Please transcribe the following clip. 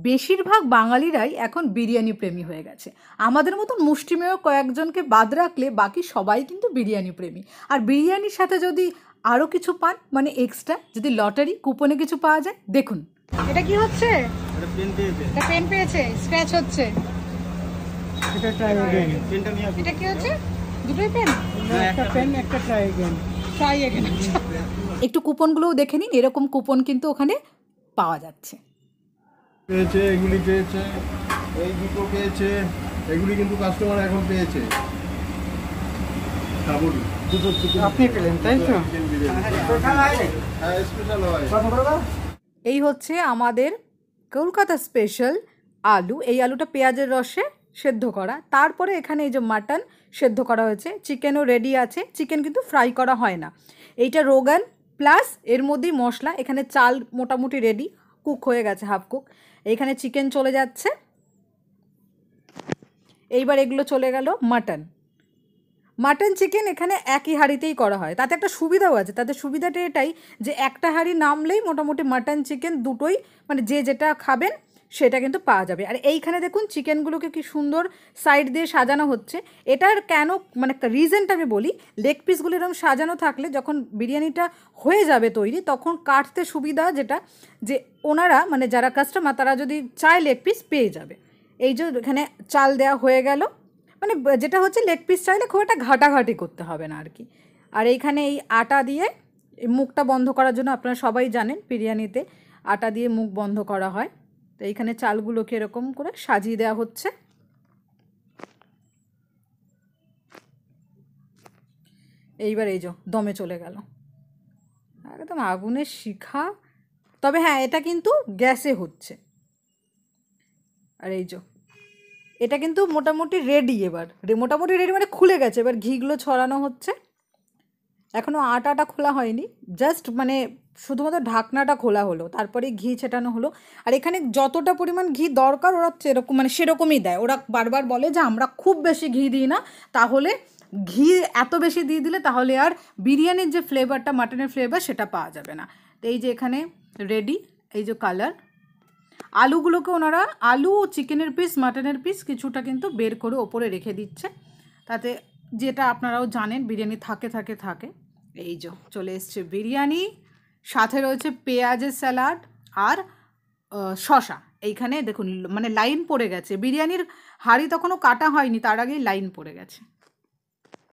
বেশিরভাগ বাঙালিরাই এখন বিরিয়ানি প্রেমী হয়ে গেছে। আমাদের মতন মুষ্টিমেয় কয়েকজনকে বাদ রাখলে বাকি সবাই কিন্তু বিরিয়ানি প্রেমী। আর বিরিয়ানির সাথে যদি আরও কিছু পান, মানে এক্সট্রা যদি লটারি কুপনে কিছু পাওয়া যায়, দেখুন এটা কি হচ্ছে। এটা পেন পেয়েছে, স্ক্র্যাচ হচ্ছে। এটা কি হচ্ছে? দুটোই পেন, একটা পেন একটা ট্রাই এগেন। একটু কুপনগুলোও দেখে নিন, এরকম কুপন কিন্তু ওখানে পাওয়া যাচ্ছে। পেয়েছে, এগুলি পেয়েছে, এই দুটো পেয়েছে, এগুলি কিন্তু কাস্টমার এখন পেয়েছে। আপনি পেলেন তাই তো? এই হচ্ছে আমাদের কলকাতা স্পেশাল আলু। এই আলুটা পেঁয়াজের রসে সেদ্ধ করা, তারপরে এখানে এই যে মাটন সেদ্ধ করা হয়েছে, চিকেনও রেডি আছে। চিকেন কিন্তু ফ্রাই করা হয় না। এইটা রোগান প্লাস এর মধ্যেই মশলা। এখানে চাল মোটামুটি রেডি, কুক হয়ে গেছে, হাফ কুক। এইখানে চিকেন চলে যাচ্ছে। এইবার এগুলো চলে গেল মাটন চিকেন এখানে একই হাঁড়িতেই করা হয়। তাতে একটা সুবিধাও আছে। তাতে সুবিধাটা এটাই যে একটা হাঁড়ি নামলেই মোটামুটি মাটন চিকেন দুটোই, মানে যে যেটা খাবেন সেটা কিন্তু পাওয়া যাবে। আর এইখানে দেখুন চিকেনগুলোকে কি সুন্দর সাইড দিয়ে সাজানো হচ্ছে। এটার কেন, মানে রিজনটা আমি বলি। লেগ পিসগুলো এরকম সাজানো থাকলে যখন বিরিয়ানিটা হয়ে যাবে তৈরি, তখন কাটতে সুবিধা, যেটা যে ওনারা মানে যারা কাস্টমার তারা যদি চায় লেগ পিস পেয়ে যাবে। এই যে এখানে চাল দেওয়া হয়ে গেল, মানে যেটা হচ্ছে লেগ পিস চাইলে খুব একটা ঘাটাঘাটি করতে হবে না আর কি। আর এইখানে এই আটা দিয়ে মুখটা বন্ধ করার জন্য, আপনারা সবাই জানেন বিরিয়ানিতে আটা দিয়ে মুখ বন্ধ করা হয়। তো এইখানে চালগুলোকে এরকম করে সাজিয়ে দেওয়া হচ্ছে। এইবার এই যে দমে চলে গেল, একদম আগুনের শিখা। তবে হ্যাঁ, এটা কিন্তু গ্যাসে হচ্ছে। আর এই যে এটা কিন্তু মোটামুটি রেডি। এবার মোটামুটি রেডি মানে খুলে গেছে। এবার ঘিগুলো ছড়ানো হচ্ছে। এখনও আটাটা খোলা হয়নি, জাস্ট মানে শুধুমাত্র ঢাকনাটা খোলা হলো, তারপরে ঘি ছেটানো হলো। আর এখানে যতটা পরিমাণ ঘি দরকার ওরা সেরকম, মানে সেরকমই দেয়। ওরা বারবার বলে যে আমরা খুব বেশি ঘি দিই না, তাহলে ঘি এত বেশি দিয়ে দিলে তাহলে আর বিরিয়ানির যে ফ্লেভারটা, মাটনের ফ্লেভার, সেটা পাওয়া যাবে না। তো এই যে এখানে রেডি, এই যে কালার। আলুগুলোকে ওনারা আলু ও চিকেনের পিস, মাটনের পিস কিছুটা কিন্তু বের করে ওপরে রেখে দিচ্ছে, তাতে যেটা আপনারাও জানেন বিরিয়ানি থাকে। এই যে চলে এসছে বিরিয়ানি, সাথে রয়েছে পেঁয়াজের স্যালাড আর শসা। এইখানে দেখুন মানে লাইন পড়ে গেছে। বিরিয়ানির হাঁড়ি তখনও কাটা হয়নি, তার আগেই লাইন পড়ে গেছে।